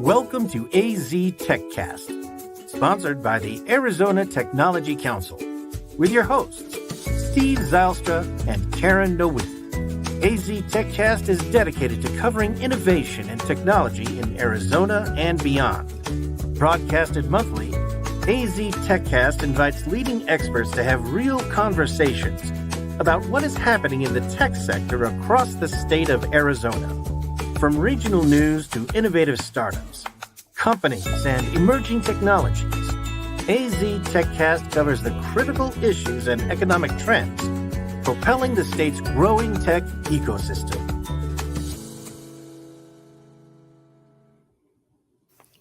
Welcome to AZ TechCast, sponsored by the Arizona Technology Council, with your hosts, Steve Zylstra and Karen Nowicki. AZ TechCast is dedicated to covering innovation and technology in Arizona and beyond. Broadcasted monthly, AZ TechCast invites leading experts to have real conversations about what is happening in the tech sector across the state of Arizona. From regional news to innovative startups, companies, and emerging technologies, AZ TechCast covers the critical issues and economic trends propelling the state's growing tech ecosystem.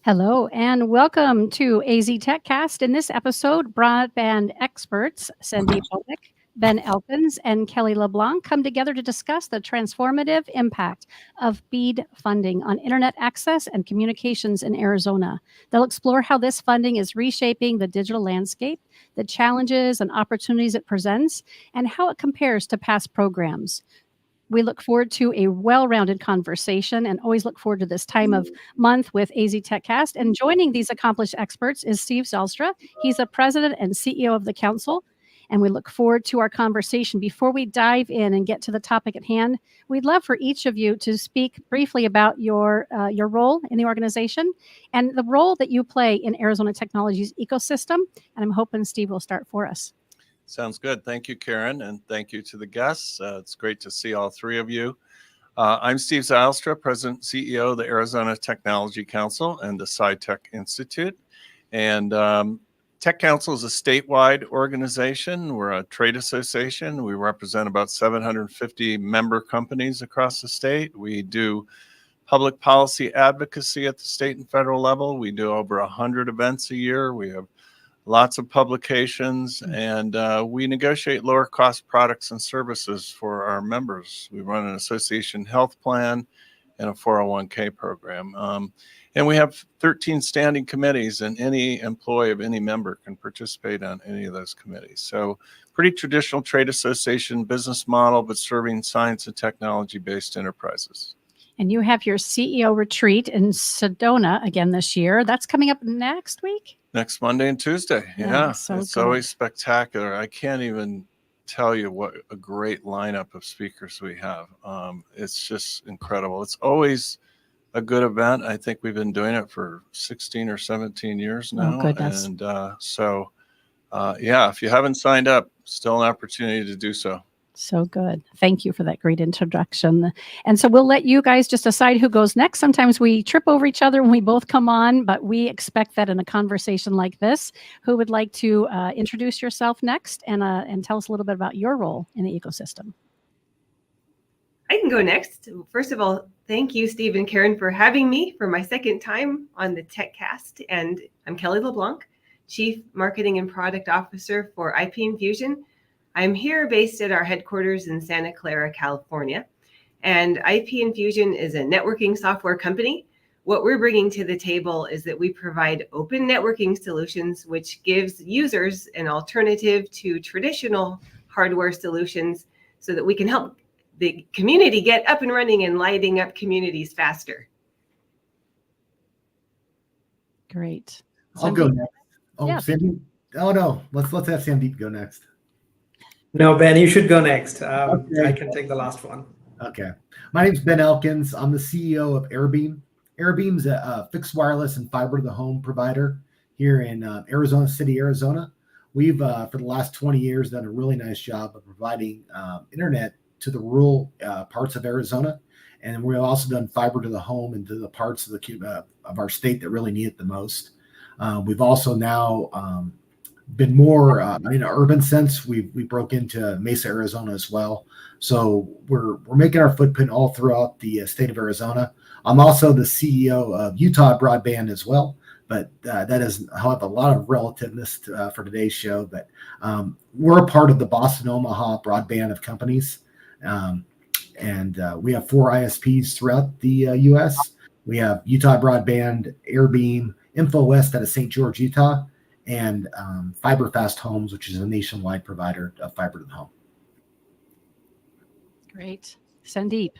Hello and welcome to AZ TechCast. In this episode, broadband experts Sandeep Bhowmik, Ben Elkins, and Kelly LeBlanc come together to discuss the transformative impact of BEAD funding on internet access and communications in Arizona. They'll explore how this funding is reshaping the digital landscape, the challenges and opportunities it presents, and how it compares to past programs. We look forward to a well-rounded conversation and always look forward to this time of month with AZ TechCast. And joining these accomplished experts is Steve Zylstra. He's the president and CEO of the council. And we look forward to our conversation. Before we dive in and get to the topic at hand, we'd love for each of you to speak briefly about your role in the organization and the role that you play in Arizona Technology's ecosystem. And I'm hoping Steve will start for us. Sounds good. Thank you, Karen, and thank you to the guests. It's great to see all three of you. I'm Steve Zylstra, President and CEO of the Arizona Technology Council and the SciTech Institute. And Tech Council is a statewide organization. We're a trade association. We represent about 750 member companies across the state. We do public policy advocacy at the state and federal level. We do over 100 events a year. We have lots of publications, and we negotiate lower cost products and services for our members. We run an association health plan and a 401k program. And we have 13 standing committees, and any employee of any member can participate on any of those committees. So pretty traditional trade association business model, but serving science and technology-based enterprises. And you have your CEO retreat in Sedona again this year. That's coming up next week? Next Monday and Tuesday. Yeah, so it's good. Always spectacular. I can't even tell you what a great lineup of speakers we have. It's just incredible. It's always a good event. I think we've been doing it for 16 or 17 years now. Oh, goodness. And if you haven't signed up, still an opportunity to do so. So good. Thank you for that great introduction. And so we'll let you guys just decide who goes next. Sometimes we trip over each other when we both come on, but we expect that in a conversation like this. Who would like to introduce yourself next and tell us a little bit about your role in the ecosystem? I can go next. First of all, thank you, Steve and Karen, for having me for my second time on the TechCast. And I'm Kelly LeBlanc, Chief Marketing and Product Officer for IP Infusion. I'm here based at our headquarters in Santa Clara, California. And IP Infusion is a networking software company. What we're bringing to the table is that we provide open networking solutions, which gives users an alternative to traditional hardware solutions so that we can help the community get up and running and lighting up communities faster. Great. I'll go next. Oh, Yeah. Sandeep. Oh no, let's have Sandeep go next. No, Ben, you should go next. Okay. I can take the last one. Okay. My name's Ben Elkins. I'm the CEO of AirBeam. AirBeam's a fixed wireless and fiber to the home provider here in Arizona City, Arizona. We've, for the last 20 years, done a really nice job of providing internet to the rural parts of Arizona. And we've also done fiber to the home into the parts of of our state that really need it the most. We've also now been more in an urban sense. We broke into Mesa, Arizona as well. So we're making our footprint all throughout the state of Arizona. I'm also the CEO of Utah Broadband as well, but that doesn't have a lot of relativeness for today's show. But we're a part of the Boston Omaha broadband of companies. And we have 4 ISPs throughout the U.S. We have Utah Broadband, AirBeam, InfoWest out of St. George, Utah, and FiberFast Homes, which is a nationwide provider of fiber to the home. Great. Sandeep.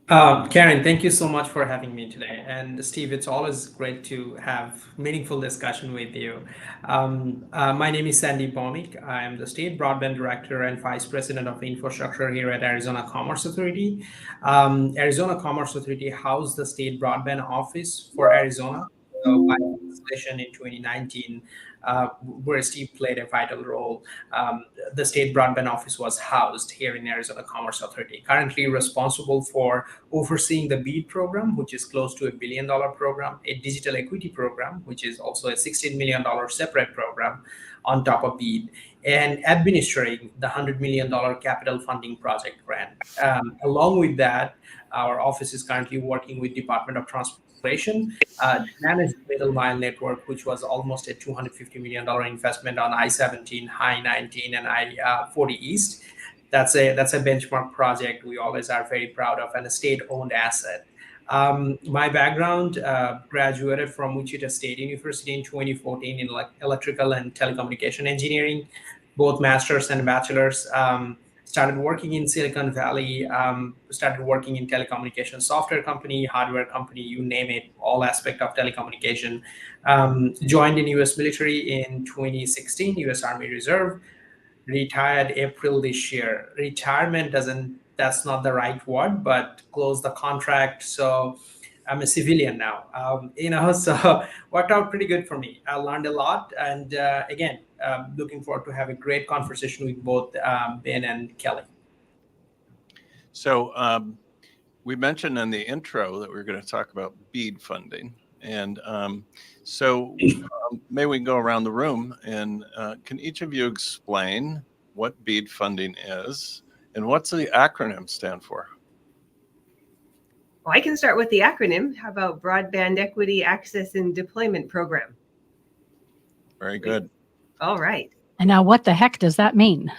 Karen, thank you so much for having me today. And Steve, it's always great to have meaningful discussion with you. My name is Sandy Bomik. I am the State Broadband Director and Vice President of Infrastructure here at Arizona Commerce Authority. Arizona Commerce Authority housed the State Broadband Office for Arizona by legislation in 2019, where Steve played a vital role. The State Broadband Office was housed here in Arizona Commerce Authority, currently responsible for overseeing the BEAD program, which is close to $1 billion program, a digital equity program, which is also a $16 million separate program on top of BEAD, and administering the $100 million capital funding project grant. Along with that, our office is currently working with Department of Transportation to manage the Middle Mile Network, which was almost a $250 million investment on I-17, I-19, and I-40 East. That's a benchmark project we always are very proud of, and a state-owned asset. My background, graduated from Wichita State University in 2014 in electrical and telecommunication engineering, both masters and bachelors. Started working in Silicon Valley, started working in telecommunication software company, hardware company, you name it, all aspect of telecommunication. Joined in US military in 2016, US Army Reserve. Retired April this year. Retirement that's not the right word, but closed the contract. So I'm a civilian now, so worked out pretty good for me. I learned a lot. And again, looking forward to have a great conversation with both Ben and Kelly. So we mentioned in the intro that we were going to talk about BEAD funding. And maybe we can go around the room and can each of you explain what BEAD funding is and what's the acronym stand for? Well, I can start with the acronym. How about Broadband Equity Access and Deployment Program? Very good. All right. And now what the heck does that mean?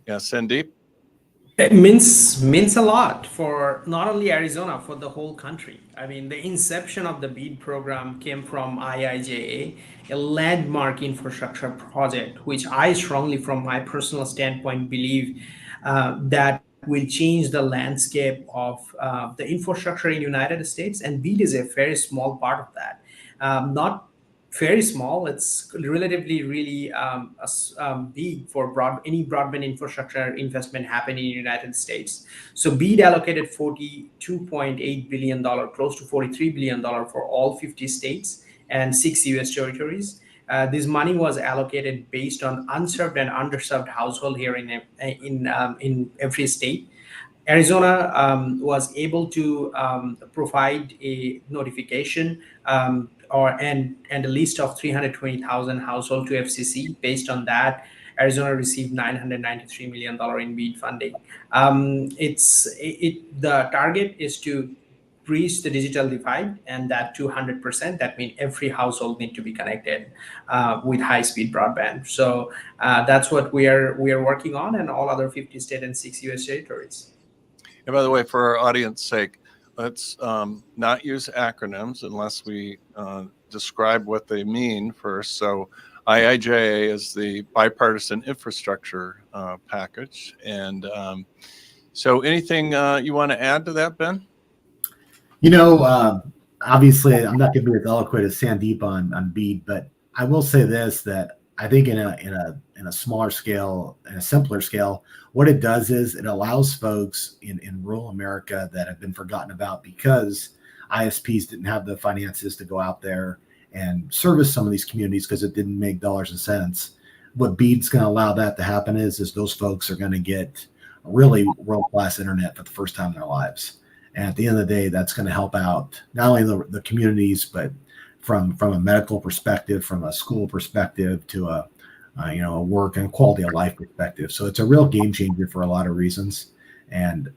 Yeah, Sandeep? It means a lot for not only Arizona, for the whole country. I mean, the inception of the BEAD program came from IIJA, a landmark infrastructure project, which I strongly, from my personal standpoint, believe that will change the landscape of the infrastructure in the United States. And BEAD is a very small part of that. Not very small. It's relatively really big for any broadband infrastructure investment happening in the United States. So BEAD allocated $42.8 billion, close to $43 billion for all 50 states and 6 U.S. territories. This money was allocated based on unserved and underserved household here in every state. Arizona was able to provide a notification and a list of 320,000 households to FCC. Based on that, Arizona received $993 million in BEAD funding. The target is to bridge the digital divide, and that to 100%. That means every household need to be connected with high-speed broadband. So that's what we are working on, and all other 50 states and 6 U.S. territories. And by the way, for our audience sake, let's not use acronyms unless we describe what they mean first. So IIJA is the bipartisan infrastructure package. And so anything you want to add to that, Ben? Obviously, I'm not going to be as eloquent as Sandeep on BEAD, but I will say this, that I think in a smaller scale and a simpler scale, what it does is it allows folks in rural America that have been forgotten about because ISPs didn't have the finances to go out there and service some of these communities because it didn't make dollars and cents. What BEAD's going to allow that to happen is those folks are going to get really world-class internet for the first time in their lives. And at the end of the day, that's going to help out not only the communities, but from a medical perspective, from a school perspective, to a work and quality of life perspective. So it's a real game changer for a lot of reasons. And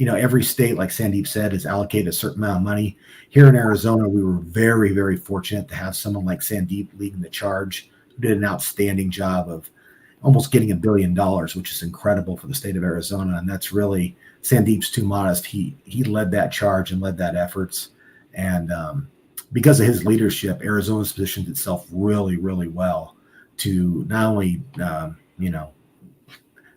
every state, like Sandeep said, is allocated a certain amount of money. Here in Arizona, we were very, very fortunate to have someone like Sandeep leading the charge, who did an outstanding job of almost getting $1 billion, which is incredible for the state of Arizona. And that's really, Sandeep's too modest. He led that charge and led that efforts. And because of his leadership, Arizona's positioned itself really, really well to not only,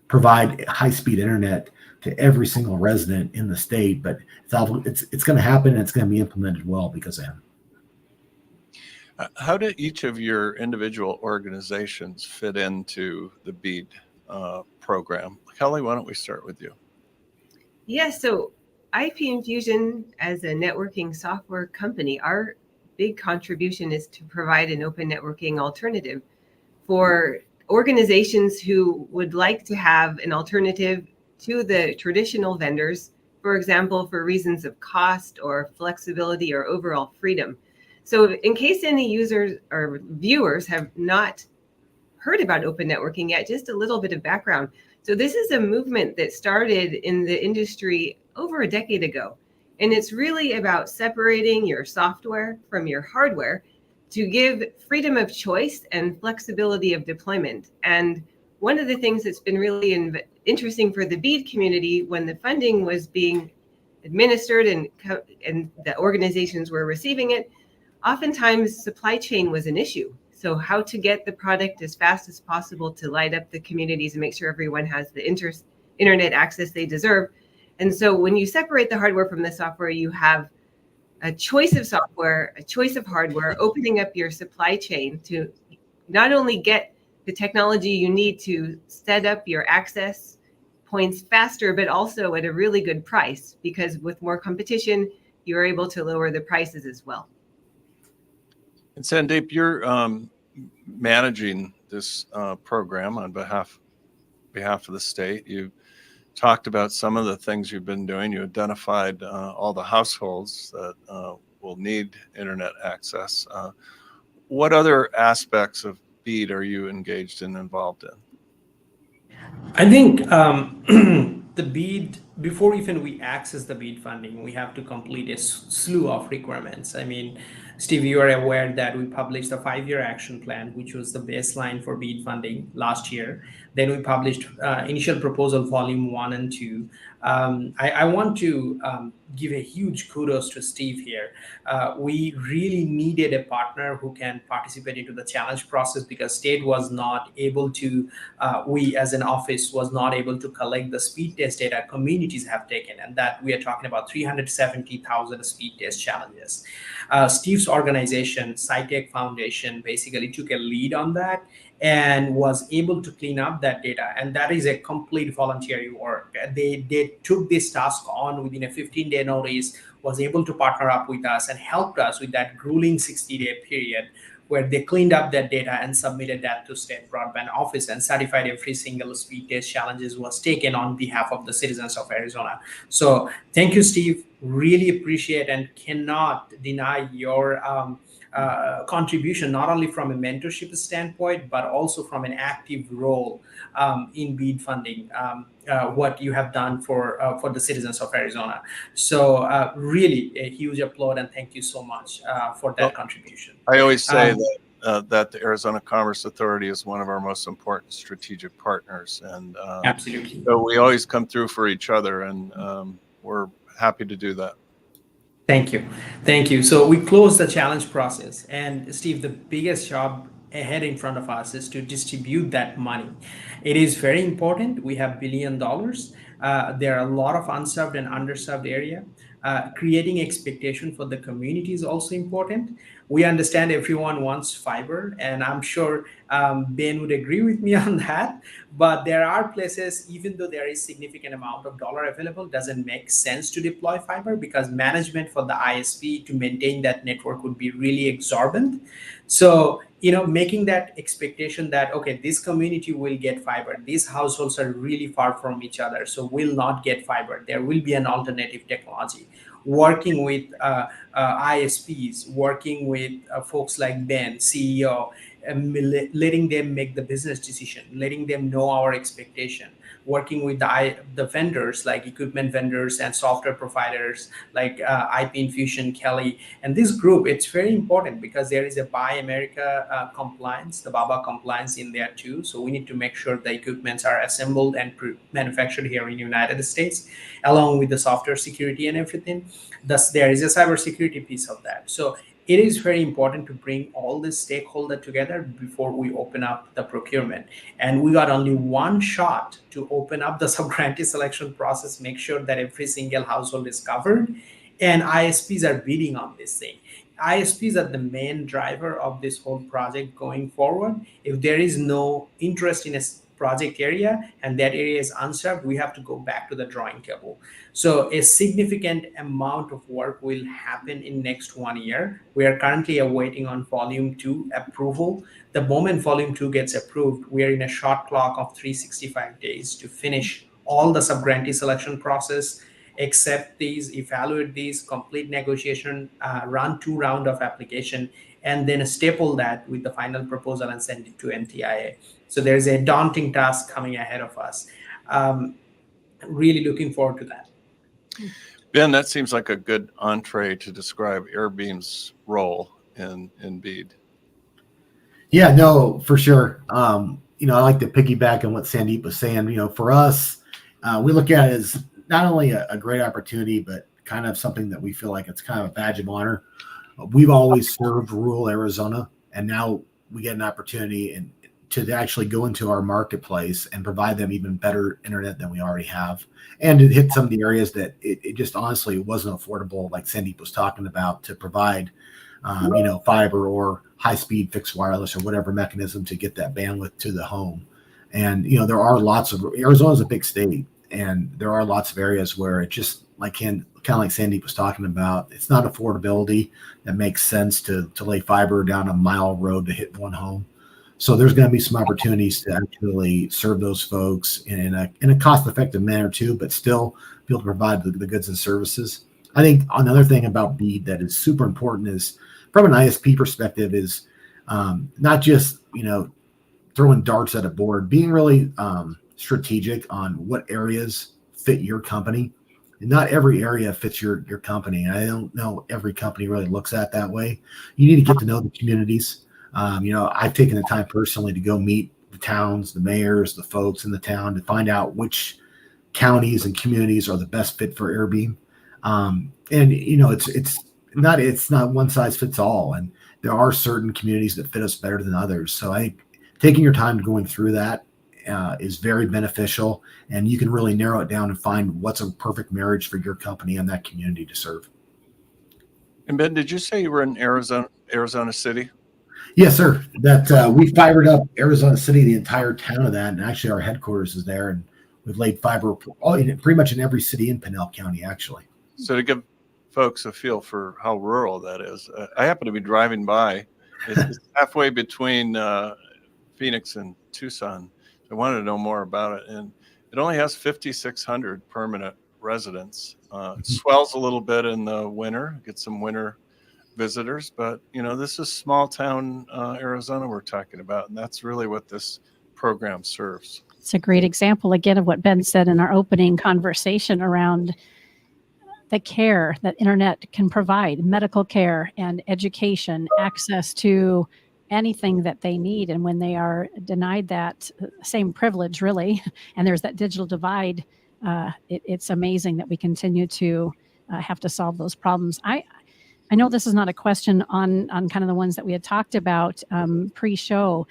provide high-speed internet to every single resident in the state. But it's going to happen, and it's going to be implemented well because of him. How do each of your individual organizations fit into the BEAD program? Kelly, why don't we start with you? Yes, so IP Infusion, as a networking software company, our big contribution is to provide an open networking alternative for organizations who would like to have an alternative to the traditional vendors, for example, for reasons of cost or flexibility or overall freedom. So in case any users or viewers have not heard about open networking yet, just a little bit of background. So this is a movement that started in the industry over a decade ago. And it's really about separating your software from your hardware to give freedom of choice and flexibility of deployment. And one of the things that's been really interesting for the BEAD community, when the funding was being administered and the organizations were receiving it, oftentimes supply chain was an issue. So how to get the product as fast as possible to light up the communities and make sure everyone has the internet access they deserve. And so when you separate the hardware from the software, you have a choice of software, a choice of hardware, opening up your supply chain to not only get the technology you need to set up your access points faster, but also at a really good price, because with more competition, you're able to lower the prices as well. And Sandeep, you're managing this program on behalf of the state. You talked about some of the things you've been doing. You identified all the households that will need internet access. What other aspects of BEAD are you engaged and involved in? I think the BEAD, before even we access the BEAD funding, we have to complete a slew of requirements. I mean, Steve, you are aware that we published a 5-year action plan, which was the baseline for BEAD funding last year. Then we published initial proposal volume 1 and 2. I want to give a huge kudos to Steve here. We really needed a partner who can participate into the challenge process, because state was not able to, we as an office was not able to collect the speed test data communities have taken, and that we are talking about 370,000 speed test challenges. Steve's organization, SciTech Foundation, basically took a lead on that and was able to clean up that data. And that is a complete voluntary work. They took this task on within a 15-day notice, was able to partner up with us and helped us with that grueling 60-day period, where they cleaned up that data and submitted that to state broadband office and certified every single speed test challenges was taken on behalf of the citizens of Arizona. So thank you, Steve. Really appreciate and cannot deny your contribution, not only from a mentorship standpoint, but also from an active role in BEAD funding, what you have done for the citizens of Arizona. So really a huge applaud and thank you so much for that contribution. I always say that the Arizona Commerce Authority is one of our most important strategic partners. And absolutely. So we always come through for each other, and we're happy to do that. Thank you. Thank you. So we close the challenge process. And Steve, the biggest job ahead in front of us is to distribute that money. It is very important. We have $1 billion. There are a lot of unserved and underserved area. Creating expectation for the community is also important. We understand everyone wants fiber, and I'm sure Ben would agree with me on that. But there are places, even though there is significant amount of dollar available, doesn't make sense to deploy fiber, because management for the ISP to maintain that network would be really exorbitant. So, making that expectation that, okay, this community will get fiber. These households are really far from each other, so will not get fiber. There will be an alternative technology. Working with ISPs, working with folks like Ben, CEO, letting them make the business decision, letting them know our expectation, working with the vendors like equipment vendors and software providers like IP Infusion, Kelly. And this group, it's very important because there is a Buy America compliance, the BABA compliance in there too. So we need to make sure the equipments are assembled and manufactured here in the United States, along with the software security and everything. Thus, there is a cybersecurity piece of that. So it is very important to bring all the stakeholder together before we open up the procurement. And we got only one shot to open up the subgrantee selection process, make sure that every single household is covered, and ISPs are bidding on this thing. ISPs are the main driver of this whole project going forward. If there is no interest in a project area and that area is unserved, we have to go back to the drawing table. So a significant amount of work will happen in next 1 year. We are currently awaiting on volume 2 approval. The moment volume 2 gets approved, we are in a short clock of 365 days to finish all the subgrantee selection process, accept these, evaluate these, complete negotiation, run 2 rounds of application, and then staple that with the final proposal and send it to MTIA. So there's a daunting task coming ahead of us. Really looking forward to that. Ben, that seems like a good entree to describe AirBeam's role in BEAD. Yeah, no, for sure. I like to piggyback on what Sandeep was saying. For us, we look at it as not only a great opportunity, but kind of something that we feel like it's kind of a badge of honor. We've always served rural Arizona, and now we get an opportunity to actually go into our marketplace and provide them even better internet than we already have, and to hit some of the areas that it just honestly wasn't affordable, like Sandeep was talking about, to provide fiber or high-speed fixed wireless or whatever mechanism to get that bandwidth to the home. And there are lots of Arizona's a big state, and there are lots of areas where it just kind of like Sandeep was talking about, it's not affordability that makes sense to lay fiber down a mile road to hit one home. So there's going to be some opportunities to actually serve those folks in a cost-effective manner too, but still be able to provide the goods and services. I think another thing about BEAD that is super important is, from an ISP perspective, is not just throwing darts at a board, being really strategic on what areas fit your company. And not every area fits your company. And I don't know every company really looks at it that way. You need to get to know the communities. I've taken the time personally to go meet the towns, the mayors, the folks in the town, to find out which counties and communities are the best fit for AirBeam. It's not one size fits all, and there are certain communities that fit us better than others. So I think taking your time going through that is very beneficial, and you can really narrow it down and find what's a perfect marriage for your company and that community to serve. And Ben, did you say you were in Arizona City? Yes, sir. That we fibered up Arizona City, the entire town of that, and actually our headquarters is there, and we've laid fiber pretty much in every city in Pinal County, actually. So to give folks a feel for how rural that is, I happen to be driving by. It's halfway between Phoenix and Tucson. I wanted to know more about it, and it only has 5,600 permanent residents. It swells a little bit in the winter, get some winter visitors, but this is small town Arizona we're talking about, and that's really what this program serves. It's a great example again of what Ben said in our opening conversation around the care that internet can provide, medical care and education, access to anything that they need. And when they are denied that same privilege, really, and there's that digital divide, it's amazing that we continue to have to solve those problems. I know this is not a question on kind of the ones that we had talked about pre-show,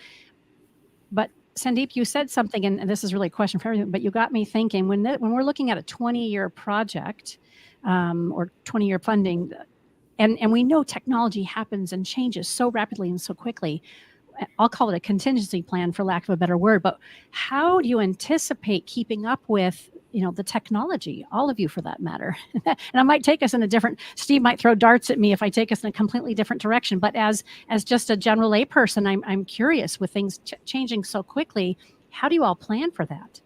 but Sandeep, you said something, and this is really a question for everyone, but you got me thinking, when we're looking at a 20-year project or 20-year funding, and we know technology happens and changes so rapidly and so quickly, I'll call it a contingency plan for lack of a better word, but how do you anticipate keeping up with the technology, all of you for that matter? And I might take us in a different, Steve might throw darts at me if I take us in a completely different direction, but as just a general layperson, I'm curious, with things changing so quickly, how do you all plan for that?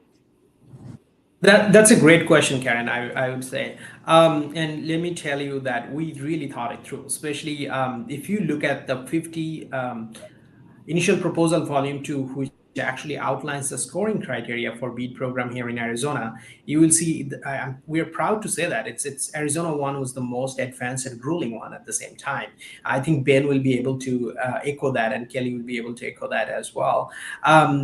That's a great question, Karen, I would say. And let me tell you that we really thought it through, especially if you look at the 50 initial proposal volume 2, which actually outlines the scoring criteria for BEAD program here in Arizona, you will see we are proud to say that it's Arizona one was the most advanced and grueling one at the same time. I think Ben will be able to echo that, and Kelly will be able to echo that as well.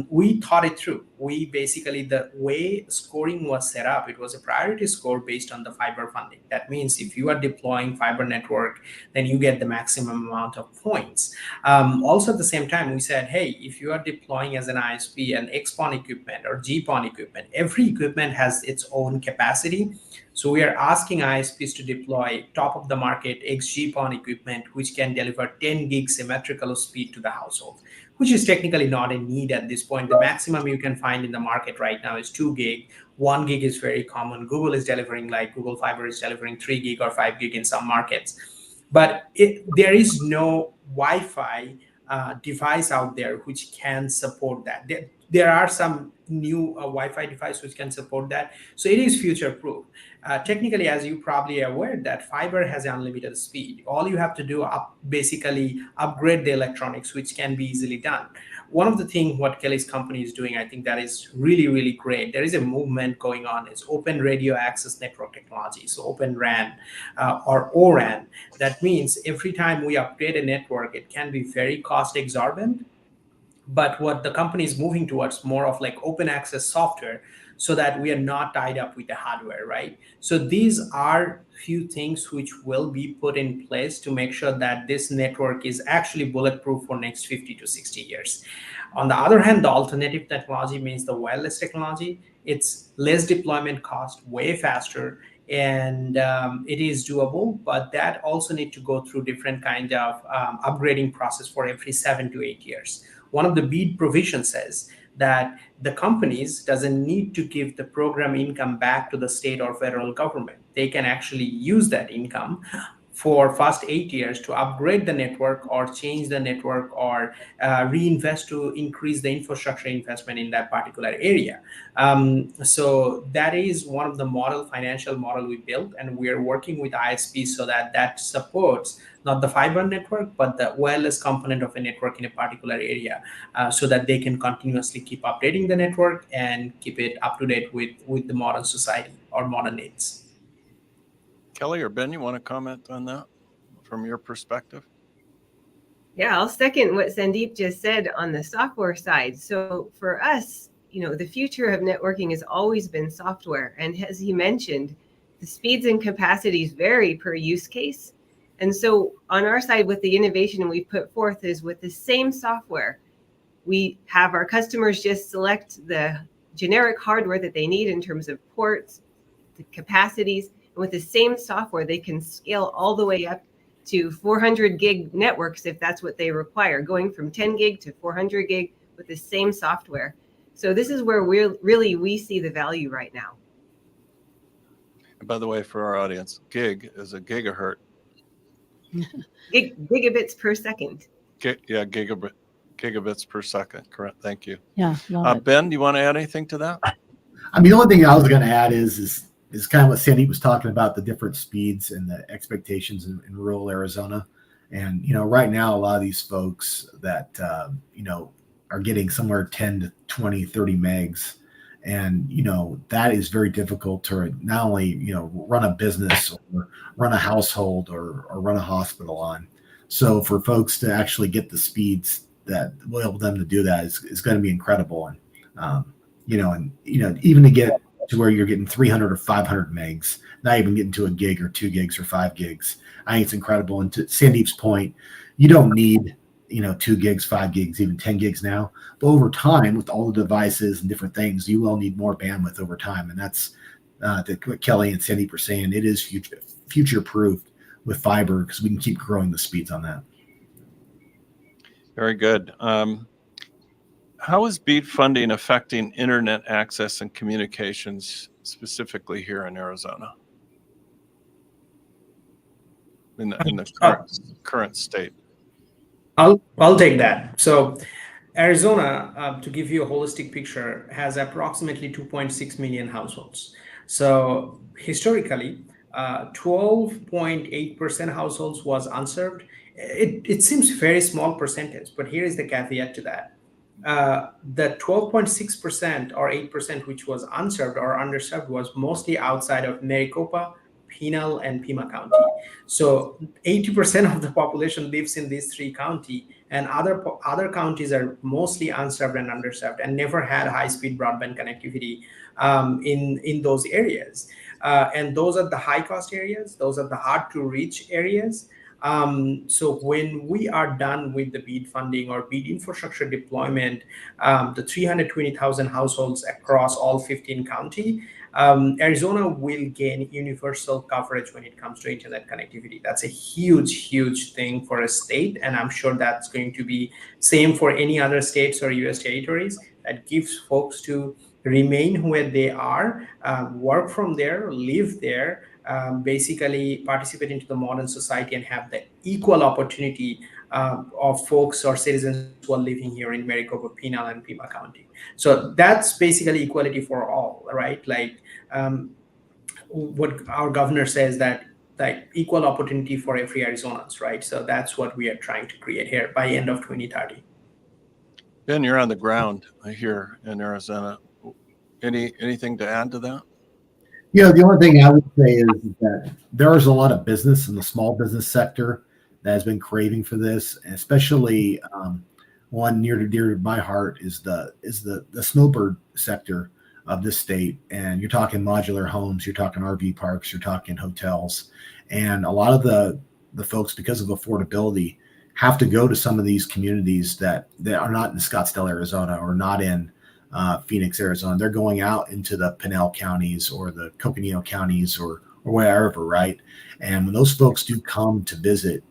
We thought it through. We basically, the way scoring was set up, it was a priority score based on the fiber funding. That means if you are deploying fiber network, then you get the maximum amount of points. Also at the same time, we said, hey, if you are deploying as an ISP an XPON equipment or GPON equipment, every equipment has its own capacity. So we are asking ISPs to deploy top of the market XGPON equipment, which can deliver 10 gig symmetrical speed to the household, which is technically not a need at this point. The maximum you can find in the market right now is 2 gig. 1 gig is very common. Google is delivering, like Google Fiber is delivering 3 gig or 5 gig in some markets. But there is no Wi-Fi device out there which can support that. There are some new Wi-Fi devices which can support that. So it is future-proof. Technically, as you probably are aware, that fiber has unlimited speed. All you have to do basically upgrade the electronics, which can be easily done. One of the things what Kelly's company is doing, I think that is really, really great. There is a movement going on. It's Open Radio Access Network Technology, so Open RAN or ORAN. That means every time we upgrade a network, it can be very cost exorbitant. But what the company is moving towards more of like open access software, so that we are not tied up with the hardware, right? So these are few things which will be put in place to make sure that this network is actually bulletproof for next 50 to 60 years. On the other hand, the alternative technology means the wireless technology. It's less deployment cost, way faster, and it is doable, but that also need to go through different kind of upgrading process for every 7 to 8 years. One of the BEAD provisions says that the companies doesn't need to give the program income back to the state or federal government. They can actually use that income for first 8 years to upgrade the network or change the network or reinvest to increase the infrastructure investment in that particular area. So that is one of the financial model we built, and we are working with ISPs so that supports not the fiber network, but the wireless component of a network in a particular area, so that they can continuously keep updating the network and keep it up to date with the modern society or modern needs. Kelly or Ben, you want to comment on that from your perspective? Yeah, I'll second what Sandeep just said on the software side. So for us, the future of networking has always been software. And as he mentioned, the speeds and capacities vary per use case. And so on our side, with the innovation we put forth is with the same software, we have our customers just select the generic hardware that they need in terms of ports, the capacities. And with the same software, they can scale all the way up to 400 gig networks if that's what they require, going from 10 gig to 400 gig with the same software. So this is where we see the value right now. And by the way, for our audience, gig is a gigahertz. Gigabits per second. Gigabits per second. Correct. Thank you. Yeah. Ben, do you want to add anything to that? I mean, the only thing I was going to add is kind of what Sandeep was talking about, the different speeds and the expectations in rural Arizona. And, right now, a lot of these folks that, are getting somewhere 10 to 20, 30 megs. And, that is very difficult to not only, run a business or run a household or run a hospital on. So for folks to actually get the speeds that will enable them to do that is going to be incredible. And, even to get to where you're getting 300 or 500 megs, not even getting to a gig or 2 gigs or 5 gigs. I think it's incredible. And to Sandeep's point, you don't need, 2 gigs, 5 gigs, even 10 gigs now. But over time, with all the devices and different things, you will need more bandwidth over time. And that's what Kelly and Sandeep are saying. It is future-proofed with fiber because we can keep growing the speeds on that. Very good. How is BEAD funding affecting internet access and communications, specifically here in Arizona? In the current state? I'll take that. So Arizona, to give you a holistic picture, has approximately 2.6 million households. So historically, 12.8% households was unserved. It seems very small percentage, but here is the caveat to that. the 12.6% or 8%, which was unserved or underserved, was mostly outside of Maricopa, Pinal, and Pima County. So 80% of the population lives in these three counties, and other counties are mostly unserved and underserved and never had high-speed broadband connectivity in those areas. And those are the high-cost areas. Those are the hard-to-reach areas. So when we are done with the BEAD funding or BEAD infrastructure deployment, the 320,000 households across all 15 counties, Arizona will gain universal coverage when it comes to internet connectivity. That's a huge, huge thing for a state, and I'm sure that's going to be same for any other states or U.S. territories. That gives folks to remain where they are, work from there, live there, basically participate into the modern society and have the equal opportunity of folks or citizens who are living here in Maricopa, Pinal, and Pima County. So that's basically equality for all, right? Like what our governor says, that like equal opportunity for every Arizonans, right? So that's what we are trying to create here by end of 2030. Ben, you're on the ground here in Arizona. Anything to add to that? The only thing I would say is that there is a lot of business in the small business sector that has been craving for this, and especially one near to dear to my heart is the snowbird sector of this state. And you're talking modular homes, you're talking RV parks, you're talking hotels, and a lot of the folks, because of affordability, have to go to some of these communities that are not in Scottsdale, Arizona, or not in Phoenix, Arizona. They're going out into the Pinal counties or the Coconino counties or wherever, right? And when those folks do come to visit,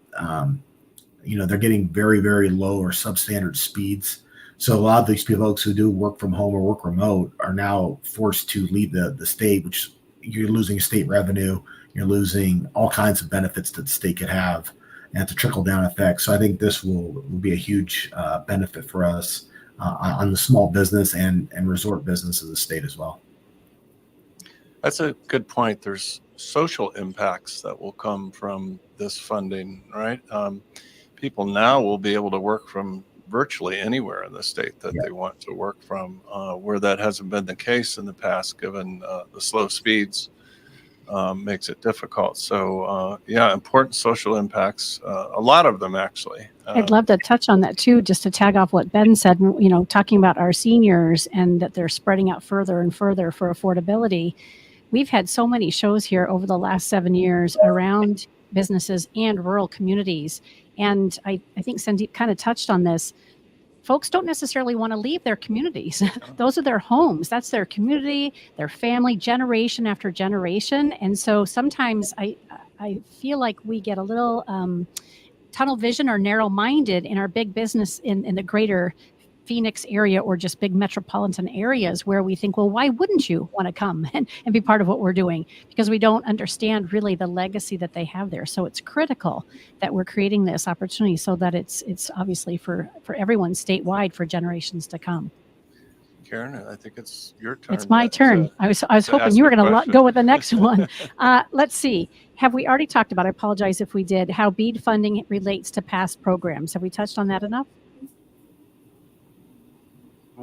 they're getting very, very low or substandard speeds. So a lot of these folks who do work from home or work remote are now forced to leave the state, which you're losing state revenue. You're losing all kinds of benefits that the state could have, and it's a trickle-down effect. So I think this will be a huge benefit for us on the small business and resort business of the state as well. That's a good point. There's social impacts that will come from this funding, right? People now will be able to work from virtually anywhere in the state that they want to work from, where that hasn't been the case in the past, given the slow speeds makes it difficult. So important social impacts, a lot of them actually. I'd love to touch on that too, just to tag off what Ben said, talking about our seniors and that they're spreading out further and further for affordability. We've had so many shows here over the last 7 years around businesses and rural communities. And I think Sandeep kind of touched on this. Folks don't necessarily want to leave their communities. Those are their homes. That's their community, their family, generation after generation. And so sometimes I feel like we get a little tunnel vision or narrow-minded in our big business in the greater Phoenix area or just big metropolitan areas, where we think, well, why wouldn't you want to come and be part of what we're doing? Because we don't understand really the legacy that they have there. So it's critical that we're creating this opportunity so that it's obviously for everyone statewide for generations to come. Karen, I think it's your turn. It's my turn. I was hoping you were going to go with the next one. Let's see. Have we already talked about, I apologize if we did, how BEAD funding relates to past programs? Have we touched on that enough?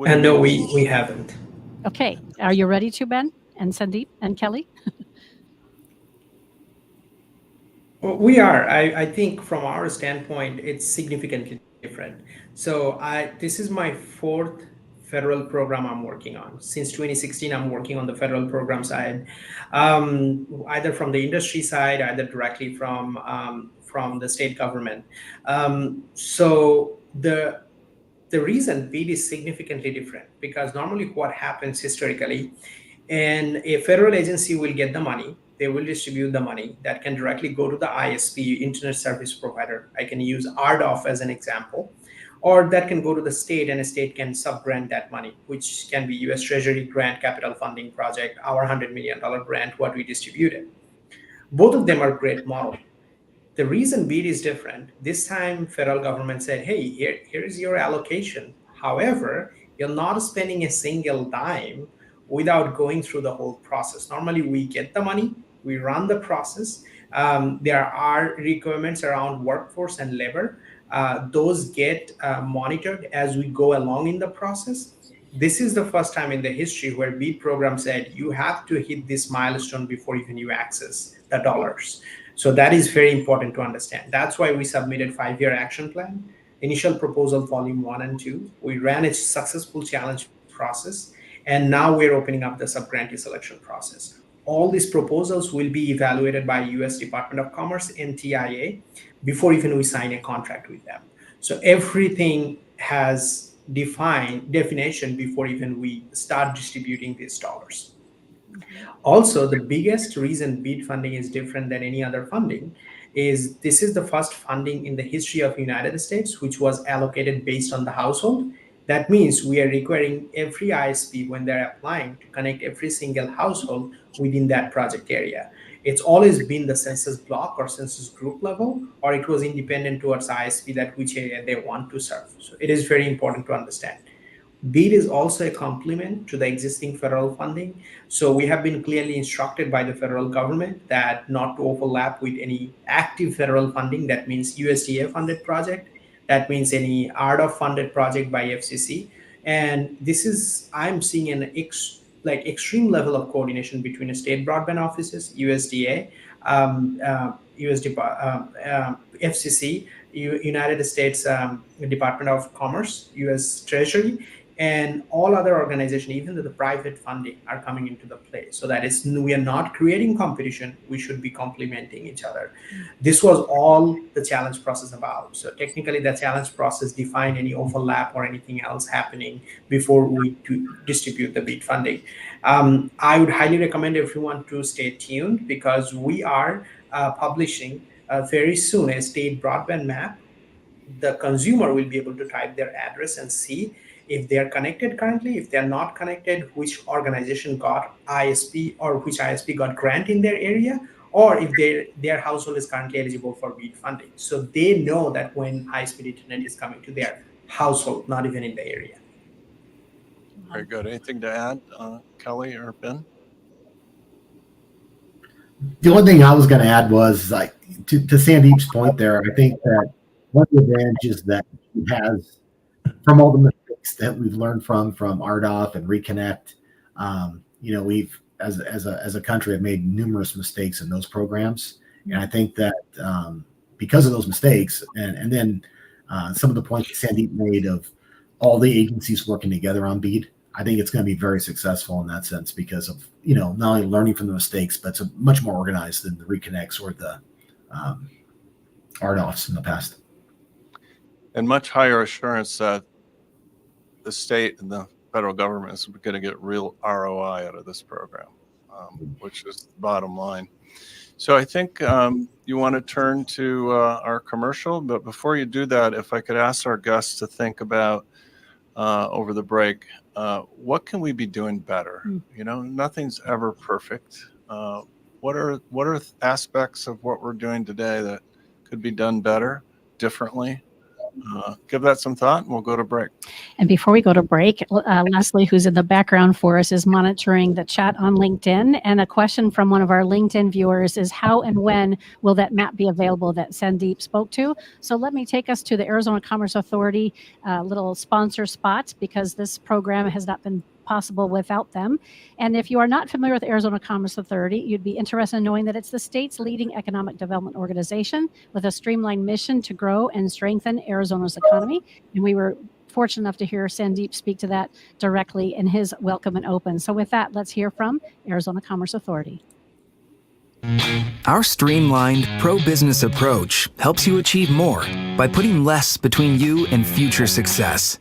And no, we haven't. Okay. Are you ready to, Ben and Sandeep and Kelly? Well, we are. I think from our standpoint, it's significantly different. So this is my 4th federal program I'm working on. Since 2016, I'm working on the federal program side, either from the industry side, either directly from the state government. So the reason BEAD is significantly different, because normally what happens historically, and a federal agency will get the money, they will distribute the money that can directly go to the ISP, internet service provider. I can use RDOF as an example, or that can go to the state, and a state can sub-grant that money, which can be US Treasury grant, capital funding project, our $100 million grant, what we distributed. Both of them are great model. The reason BEAD is different, this time federal government said, hey, here is your allocation. However, you're not spending a single dime without going through the whole process. Normally we get the money, we run the process. There are requirements around workforce and labor. those get monitored as we go along in the process. This is the first time in the history where BEAD program said you have to hit this milestone before even you access the dollars. So that is very important to understand. That's why we submitted 5-year action plan, initial proposal volume 1 and 2. We ran a successful challenge process, and now we're opening up the subgrantee selection process. All these proposals will be evaluated by US Department of Commerce, NTIA, before even we sign a contract with them. So everything has definition before even we start distributing these dollars. Also, the biggest reason BEAD funding is different than any other funding is this is the first funding in the history of United States which was allocated based on the household. That means we are requiring every ISP when they're applying to connect every single household within that project area. It's always been the census block or census group level, or it was independent towards ISP that which area they want to serve. So it is very important to understand. BEAD is also a complement to the existing federal funding. So we have been clearly instructed by the federal government that not to overlap with any active federal funding. That means USDA funded project. That means any RDOF funded project by FCC. And this is, I'm seeing an extreme level of coordination between state broadband offices, USDA, FCC, United States Department of Commerce, US Treasury, and all other organizations, even the private funding, are coming into the play. So that is, we are not creating competition, we should be complementing each other. This was all the challenge process about. So technically the challenge process defined any overlap or anything else happening before we distribute the BEAD funding. I would highly recommend everyone to stay tuned, because we are publishing very soon a state broadband map. The consumer will be able to type their address and see if they are connected currently. If they are not connected, which organization got ISP or which ISP got grant in their area, or if their household is currently eligible for BEAD funding. So they know that when high-speed internet is coming to their household, not even in the area. Very good. Anything to add, Kelly or Ben? The only thing I was going to add was, like, to Sandeep's point there, I think that one of the advantages that he has from all the mistakes that we've learned from RDOF and Reconnect, we've as a country have made numerous mistakes in those programs, and I think that because of those mistakes, and then some of the points that Sandeep made of all the agencies working together on BEAD, I think it's going to be very successful in that sense, because of not only learning from the mistakes, but it's much more organized than the Reconnects or the RDOFs in the past. And much higher assurance that the state and the federal government is going to get real ROI out of this program, which is the bottom line. So I think you want to turn to our commercial, but before you do that, if I could ask our guests to think about over the break, what can we be doing better? Nothing's ever perfect. What are aspects of what we're doing today that could be done better, differently? Give that some thought, and we'll go to break. And before we go to break, Leslie, who's in the background for us, is monitoring the chat on LinkedIn. And a question from one of our LinkedIn viewers is, how and when will that map be available that Sandeep spoke to? So let me take us to the Arizona Commerce Authority little sponsor spot, because this program has not been possible without them. And if you are not familiar with Arizona Commerce Authority, you'd be interested in knowing that it's the state's leading economic development organization with a streamlined mission to grow and strengthen Arizona's economy. And we were fortunate enough to hear Sandeep speak to that directly in his welcome and open. So with that, let's hear from Arizona Commerce Authority. Our streamlined, pro-business approach helps you achieve more by putting less between you and future success.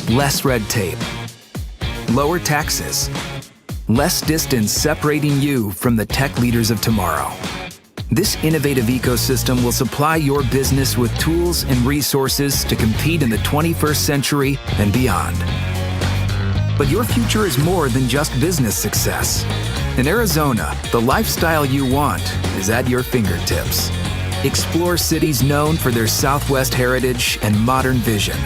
Less red tape, lower taxes, less distance separating you from the tech leaders of tomorrow. This innovative ecosystem will supply your business with tools and resources to compete in the 21st century and beyond. But your future is more than just business success. In Arizona, the lifestyle you want is at your fingertips. Explore cities known for their Southwest heritage and modern vision.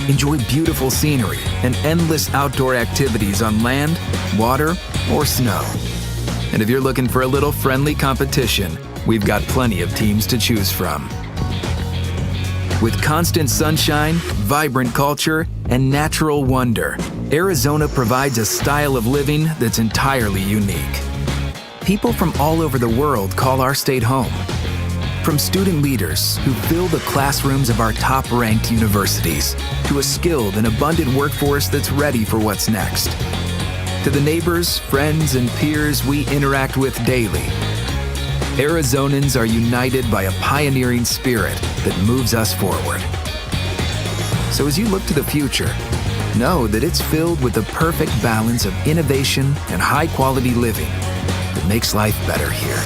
Enjoy beautiful scenery and endless outdoor activities on land, water, or snow. And if you're looking for a little friendly competition, we've got plenty of teams to choose from. With constant sunshine, vibrant culture, and natural wonder, Arizona provides a style of living that's entirely unique. People from all over the world call our state home. From student leaders who fill the classrooms of our top-ranked universities, to a skilled and abundant workforce that's ready for what's next. To the neighbors, friends, and peers we interact with daily, Arizonans are united by a pioneering spirit that moves us forward. So as you look to the future, know that it's filled with the perfect balance of innovation and high-quality living that makes life better here.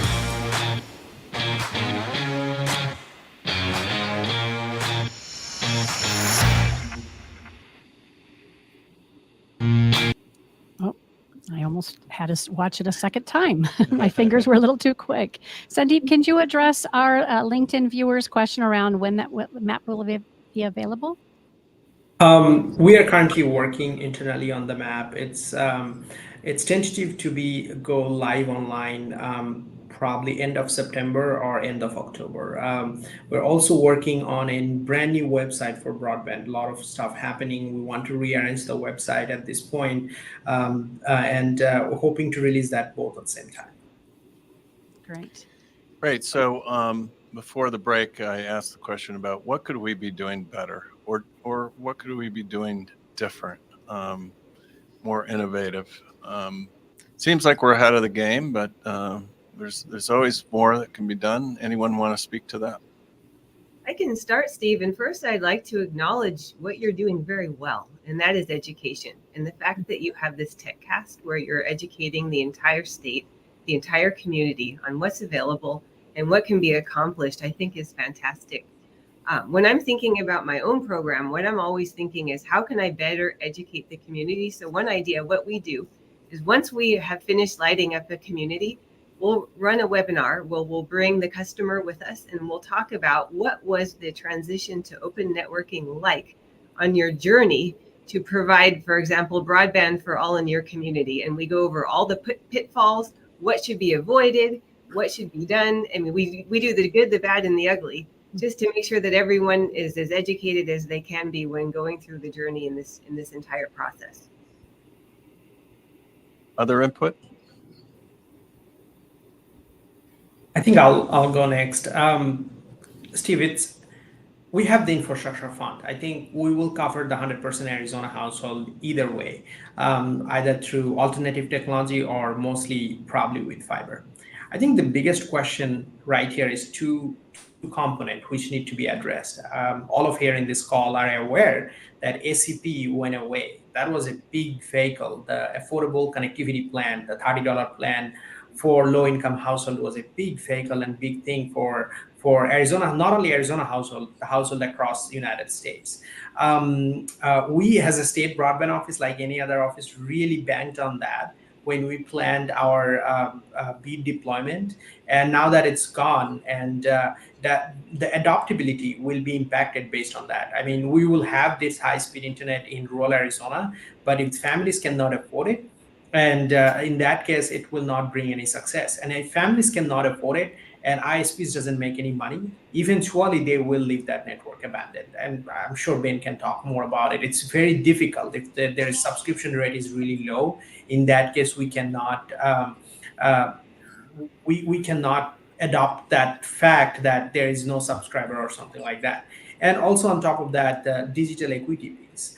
I almost had to watch it a second time. My fingers were a little too quick. Sandeep, can you address our LinkedIn viewers' question around when that map will be available? We are currently working internally on the map. It's tentative to go live online probably end of September or end of October. We're also working on a brand new website for broadband. A lot of stuff happening. We want to rearrange the website at this point, and we're hoping to release that both at the same time. Great. Great. So before the break, I asked the question about what could we be doing better, or what could we be doing different, more innovative. Seems like we're ahead of the game, but there's always more that can be done. Anyone want to speak to that? I can start, Steve. And first, I'd like to acknowledge what you're doing very well, and that is education. And the fact that you have this TechCast where you're educating the entire state, the entire community on what's available and what can be accomplished, I think is fantastic. When I'm thinking about my own program, what I'm always thinking is how can I better educate the community? So one idea, what we do is once we have finished lighting up a community, we'll run a webinar. We'll bring the customer with us and we'll talk about what was the transition to open networking like on your journey to provide, for example, broadband for all in your community. And we go over all the pitfalls, what should be avoided, what should be done. I mean, we do the good, the bad, and the ugly, just to make sure that everyone is as educated as they can be when going through the journey in this entire process. Other input? I think I'll go next. Steve, we have the infrastructure fund. I think we will cover the 100% Arizona household either way, either through alternative technology or mostly probably with fiber. I think the biggest question right here is two components which need to be addressed. All of here in this call are aware that ACP went away. That was a big vehicle. The Affordable Connectivity Plan, the $30 plan for low-income household was a big vehicle and big thing for Arizona, not only Arizona household, the household across the United States. We as a state broadband office, like any other office, really banked on that when we planned our BEAD deployment. And now that it's gone, and that the adoptability will be impacted based on that. I mean, we will have this high-speed internet in rural Arizona, but if families cannot afford it, and in that case, it will not bring any success. And if families cannot afford it, and ISPs doesn't make any money, eventually they will leave that network abandoned. And I'm sure Ben can talk more about it. It's very difficult if their subscription rate is really low. In that case, we cannot we cannot adopt that fact that there is no subscriber or something like that. And also on top of that, the digital equity piece.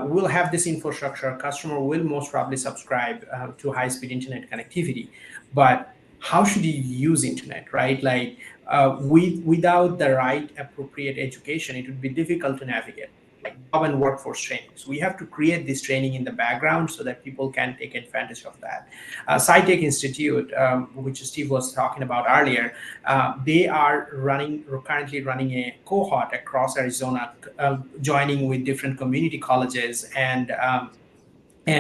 We'll have this infrastructure. Customer will most probably subscribe to high-speed internet connectivity, but how should you use internet, right? Like without the right appropriate education, it would be difficult to navigate. Like job and workforce training. So we have to create this training in the background so that people can take advantage of that. SciTech Institute, which Steve was talking about earlier, they are currently running a cohort across Arizona, joining with different community colleges and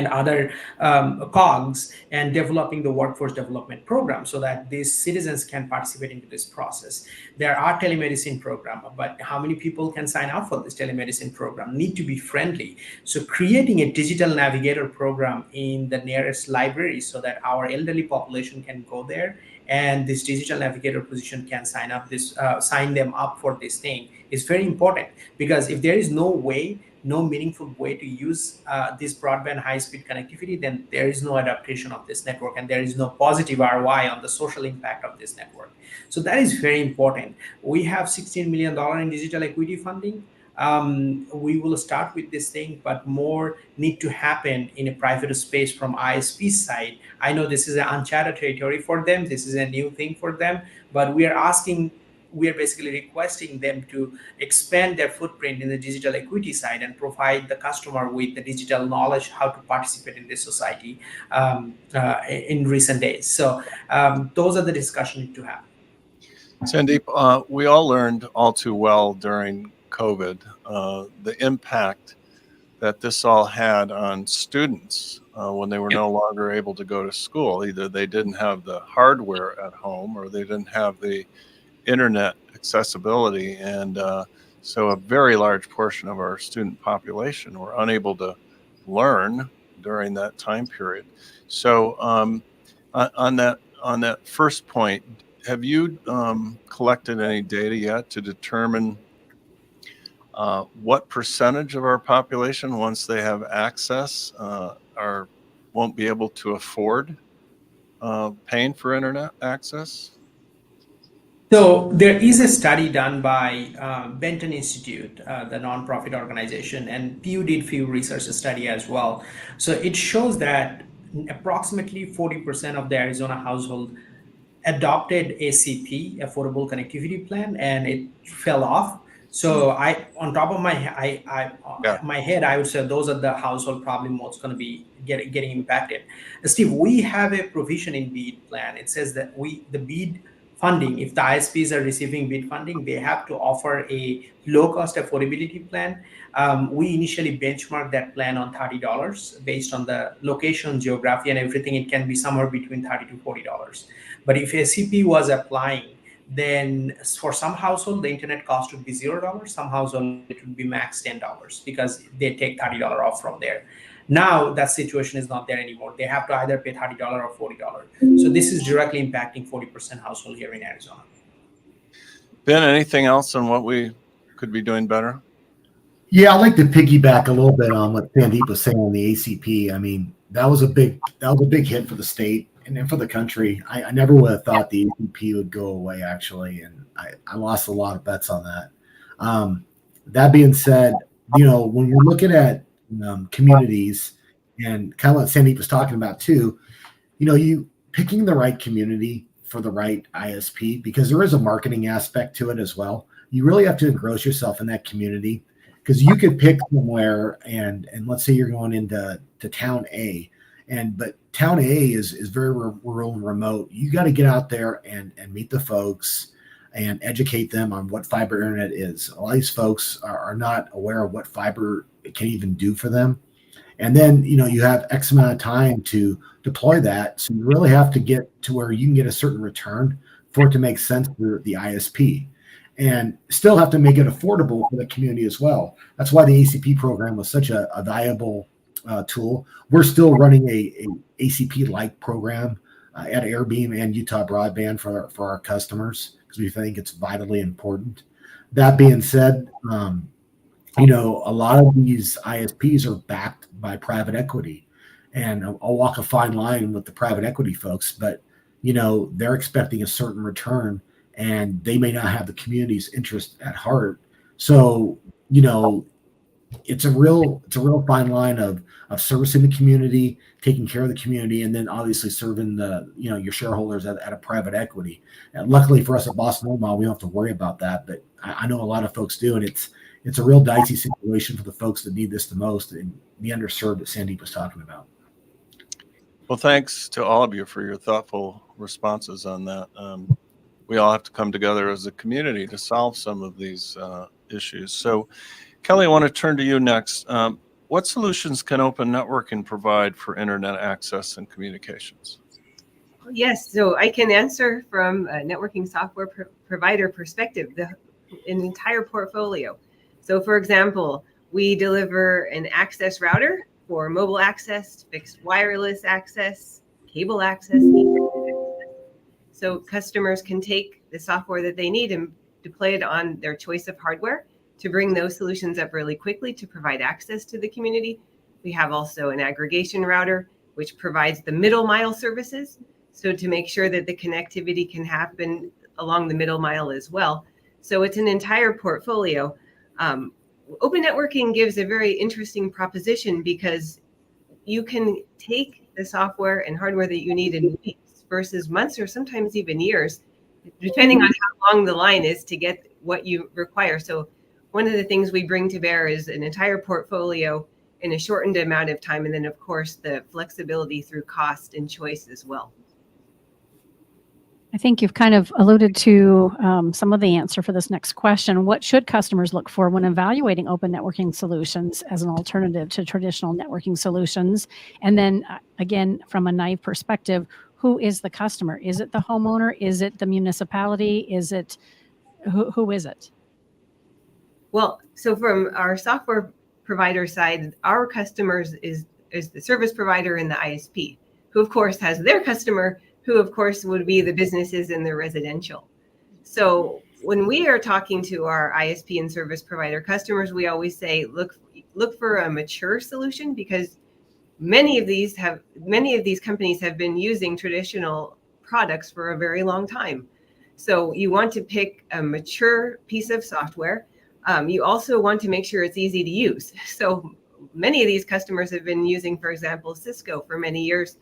other COGs, and developing the workforce development program so that these citizens can participate into this process. There are telemedicine programs, but how many people can sign up for this telemedicine program? Need to be friendly. So creating a digital navigator program in the nearest library so that our elderly population can go there, and this digital navigator position can sign them up for this thing is very important, because if there is no meaningful way to use this broadband high-speed connectivity, then there is no adaptation of this network, and there is no positive ROI on the social impact of this network. So that is very important. We have $16 million in digital equity funding. We will start with this thing, but more need to happen in a private space from ISP side. I know this is an uncharted territory for them. This is a new thing for them, but we are basically requesting them to expand their footprint in the digital equity side and provide the customer with the digital knowledge how to participate in this society in recent days. So those are the discussions need to have. Sandeep, we all learned all too well during COVID the impact that this all had on students when they were no longer able to go to school. Either they didn't have the hardware at home, or they didn't have the internet accessibility. And so a very large portion of our student population were unable to learn during that time period. So on that first point, have you collected any data yet to determine what percentage of our population, once they have access, won't be able to afford paying for internet access? So there is a study done by Benton Institute, the nonprofit organization, and Pew did few research study as well. So it shows that approximately 40% of the Arizona household adopted ACP, Affordable Connectivity Plan, and it fell off. So on top of my head, I would say those are the household probably most going to be getting impacted. Steve, we have a provision in BEAD plan. It says that the BEAD funding, if the ISPs are receiving BEAD funding, they have to offer a low-cost affordability plan. We initially benchmarked that plan on $30 based on the location, geography, and everything. It can be somewhere between $30 to $40. But if ACP was applying, then for some household, the internet cost would be $0. Some household, it would be max $10 because they take $30 off from there. Now that situation is not there anymore. They have to either pay $30 or $40. So this is directly impacting 40% household here in Arizona. Ben, anything else on what we could be doing better? Yeah, I'd like to piggyback a little bit on what Sandeep was saying on the ACP. I mean, that was a big hit for the state and then for the country. I never would have thought the ACP would go away, actually, and I lost a lot of bets on that. That being said, when you're looking at communities, and kind of what Sandeep was talking about too, you picking the right community for the right ISP, because there is a marketing aspect to it as well. You really have to engross yourself in that community, because you could pick somewhere and let's say you're going into town A, but town A is very rural and remote. You got to get out there and meet the folks and educate them on what fiber internet is. A lot of these folks are not aware of what fiber can even do for them. And then, you have X amount of time to deploy that. So you really have to get to where you can get a certain return for it to make sense for the ISP, and still have to make it affordable for the community as well. That's why the ACP program was such a valuable tool. We're still running a ACP-like program at Airbeam and Utah Broadband for our customers, because we think it's vitally important. That being said, a lot of these ISPs are backed by private equity, and I'll walk a fine line with the private equity folks, but they're expecting a certain return, and they may not have the community's interest at heart. So it's a real fine line of servicing the community, taking care of the community, and then obviously serving your shareholders at a private equity. And luckily for us at Boston Omaha, we don't have to worry about that, but I know a lot of folks do, and it's a real dicey situation for the folks that need this the most, and the underserved that Sandeep was talking about. Well, thanks to all of you for your thoughtful responses on that. We all have to come together as a community to solve some of these issues. So, Kelly, I want to turn to you next. What solutions can open networking provide for internet access and communications? Yes, so I can answer from a networking software provider perspective, an entire portfolio. So for example, we deliver an access router for mobile access, fixed wireless access, cable access. So customers can take the software that they need and deploy it on their choice of hardware to bring those solutions up really quickly to provide access to the community. We have also an aggregation router, which provides the middle mile services. So to make sure that the connectivity can happen along the middle mile as well. So it's an entire portfolio. Open networking gives a very interesting proposition because you can take the software and hardware that you need in weeks versus months or sometimes even years, depending on how long the line is to get what you require. So one of the things we bring to bear is an entire portfolio in a shortened amount of time. And then, of course, the flexibility through cost and choice as well. I think you've kind of alluded to some of the answer for this next question. What should customers look for when evaluating open networking solutions as an alternative to traditional networking solutions? And then again, from a naive perspective, who is the customer? Is it the homeowner? Is it the municipality? Is it, who is it? Well, so from our software provider side, our customers is the service provider and the ISP, who of course has their customer, who of course would be the businesses in the residential. So when we are talking to our ISP and service provider customers, we always say, look for a mature solution, because many of these companies have been using traditional products for a very long time. So you want to pick a mature piece of software. You also want to make sure it's easy to use. So many of these customers have been using, for example, Cisco for many years.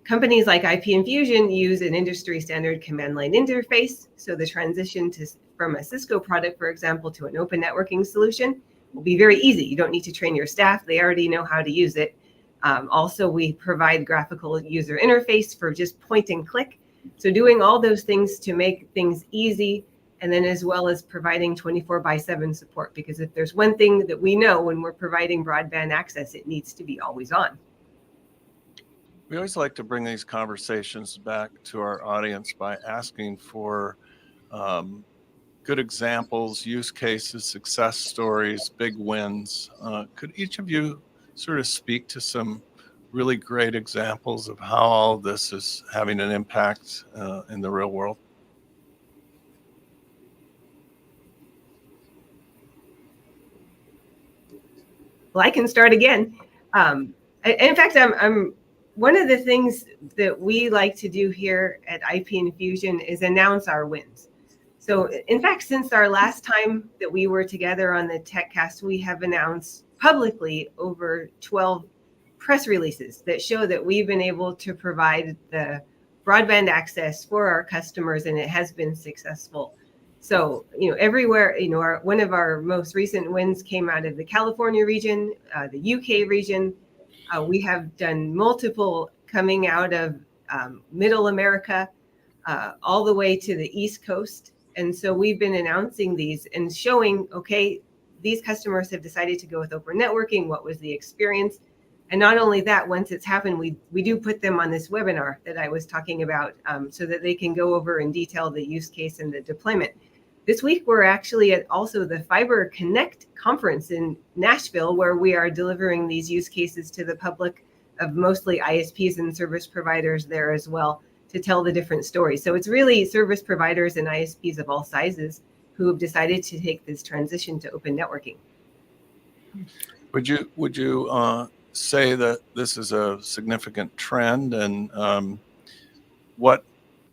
Companies like IP Infusion use an industry standard command line interface. So the transition from a Cisco product, for example, to an open networking solution will be very easy. You don't need to train your staff. They already know how to use it. Also, we provide graphical user interface for just point and click. So doing all those things to make things easy, and then as well as providing 24/7 support, because if there's one thing that we know when we're providing broadband access, it needs to be always on. We always like to bring these conversations back to our audience by asking for good examples, use cases, success stories, big wins. Could each of you sort of speak to some really great examples of how all this is having an impact in the real world? Well, I can start again. In fact, I'm one of the things that we like to do here at IP Infusion is announce our wins. So in fact, since our last time that we were together on the TechCast, we have announced publicly over 12 press releases that show that we've been able to provide the broadband access for our customers, and it has been successful. So, everywhere, one of our most recent wins came out of the California region, the UK region. We have done multiple coming out of Middle America, all the way to the East Coast. And so we've been announcing these and showing, okay, these customers have decided to go with open networking. What was the experience? And not only that, once it's happened, we do put them on this webinar that I was talking about, so that they can go over in detail the use case and the deployment. This week, we're actually at also the Fiber Connect conference in Nashville, where we are delivering these use cases to the public of mostly ISPs and service providers there as well, to tell the different stories. So it's really service providers and ISPs of all sizes who have decided to take this transition to open networking. Would you say that this is a significant trend, and what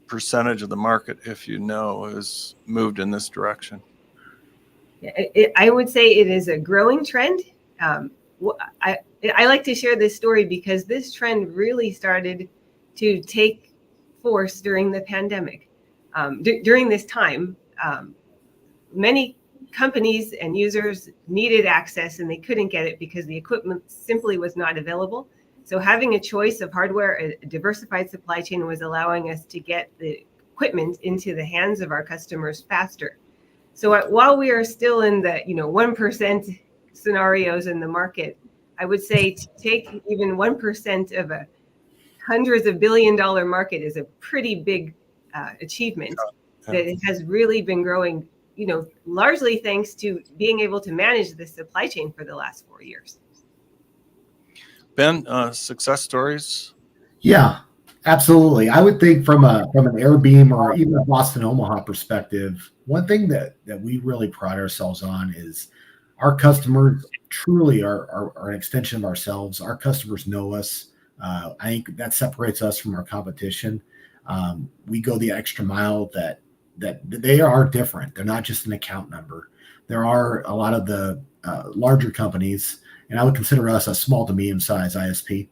percentage of the market, if you know, has moved in this direction? I would say it is a growing trend. I like to share this story because this trend really started to take force during the pandemic. During this time, many companies and users needed access and they couldn't get it because the equipment simply was not available. So having a choice of hardware, a diversified supply chain, was allowing us to get the equipment into the hands of our customers faster. So while we are still in the 1% scenarios in the market, I would say to take even 1% of a hundreds of billion-dollar market is a pretty big achievement. That it has really been growing, largely thanks to being able to manage the supply chain for the last 4 years. Ben, success stories? Yeah. Absolutely. I would think from an Airbeam or even a Boston Omaha perspective, one thing that we really pride ourselves on is our customers truly are an extension of ourselves. Our customers know us. I think that separates us from our competition. We go the extra mile that they are different. They're not just an account number. There are a lot of the larger companies, and I would consider us a small to medium sized ISP.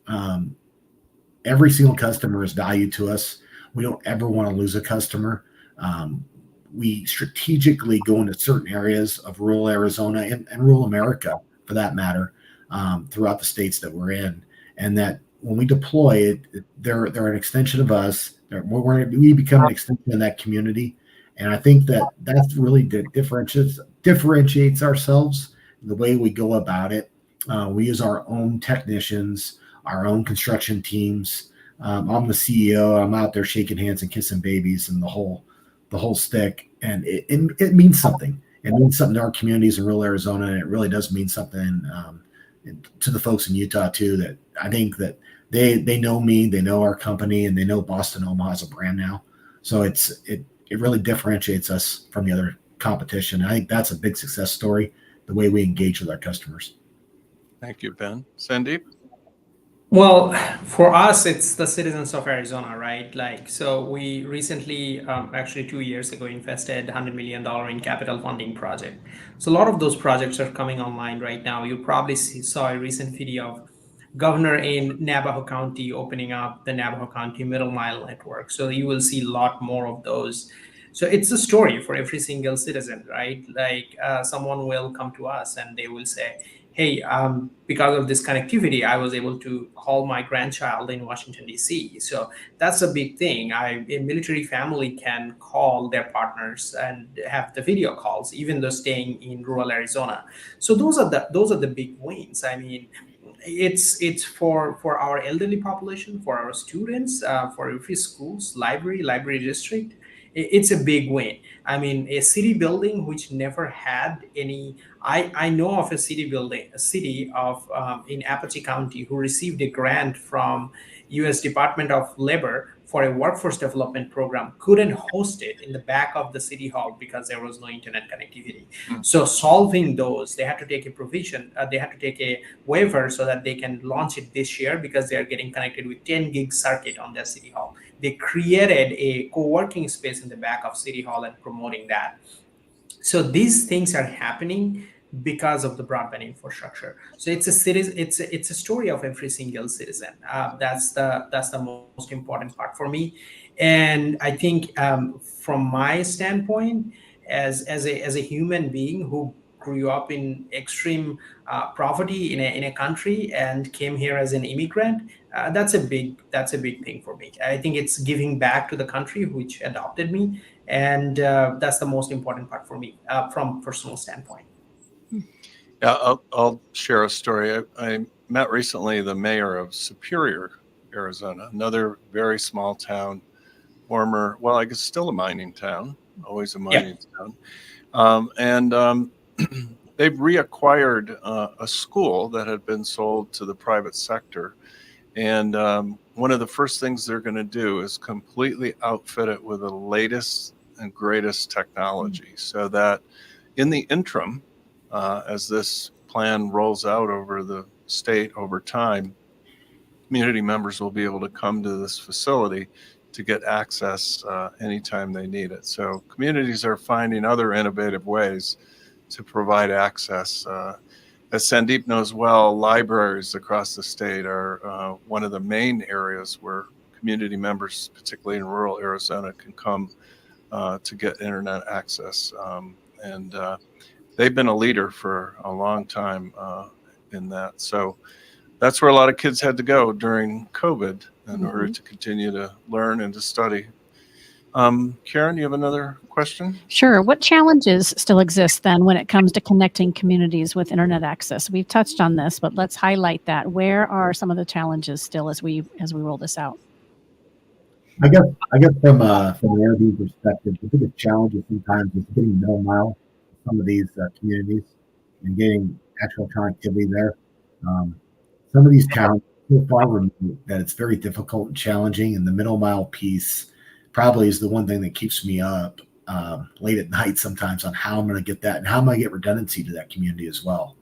Um, every single customer is valued to us. We don't ever want to lose a customer. We strategically go into certain areas of rural Arizona and rural America, for that matter, throughout the states that we're in, and that when we deploy it, they're an extension of us. We become an extension of that community, and I think that's really differentiates ourselves in the way we go about it. We use our own technicians, our own construction teams. I'm the CEO. I'm out there shaking hands and kissing babies and the whole stick, and it means something. It means something to our communities in rural Arizona, and it really does mean something to the folks in Utah too. That I think that they know me, they know our company, and they know Boston Omaha as a brand now. So it really differentiates us from the other competition. I think that's a big success story, the way we engage with our customers. Thank you, Ben. Sandeep? Well, for us, it's the citizens of Arizona, right? Like, so we recently, actually 2 years ago, invested $100 million in capital funding project. So a lot of those projects are coming online right now. You probably saw a recent video of governor in Navajo County opening up the Navajo County Middle Mile network. So you will see a lot more of those. So it's a story for every single citizen, right? Like someone will come to us and they will say, hey, because of this connectivity, I was able to call my grandchild in Washington, D.C. So that's a big thing. A military family can call their partners and have the video calls, even though staying in rural Arizona. So those are the big wins. I mean, it's for our elderly population, for our students, for every schools, library district. It's a big win. I mean, a city building which never had any. I know of a city building, a city of in Apache County who received a grant from U.S. Department of Labor for a workforce development program, couldn't host it in the back of the city hall because there was no internet connectivity. So solving those, they had to take a provision, they had to take a waiver so that they can launch it this year because they are getting connected with 10 gig circuit on their city hall. They created a co-working space in the back of city hall and promoting that. So these things are happening because of the broadband infrastructure. So it's a citizen, it's a story of every single citizen. That's the most important part for me. And I think from my standpoint, as a human being who grew up in extreme poverty in a country and came here as an immigrant, that's a big thing for me. I think it's giving back to the country which adopted me, and that's the most important part for me from personal standpoint. Yeah, I'll share a story. I met recently the mayor of Superior, Arizona, another very small town, I guess still a mining town, always a mining town. They've reacquired a school that had been sold to the private sector. And one of the first things they're going to do is completely outfit it with the latest and greatest technology so that in the interim, as this plan rolls out over the state over time, community members will be able to come to this facility to get access anytime they need it. So communities are finding other innovative ways to provide access. As Sandeep knows well, libraries across the state are one of the main areas where community members, particularly in rural Arizona, can come to get internet access. They've been a leader for a long time in that. So that's where a lot of kids had to go during COVID in order to continue to learn and to study. Karen, you have another question? Sure. What challenges still exist then when it comes to connecting communities with internet access? We've touched on this, but let's highlight that. Where are some of the challenges still as we roll this out? I guess from an Airbnb perspective, the biggest challenge is sometimes is getting middle mile to some of these communities and getting actual connectivity there. Some of these towns so far removed that it's very difficult and challenging. And the middle mile piece probably is the one thing that keeps me up late at night sometimes on how I'm going to get that and how am I get redundancy to that community as well.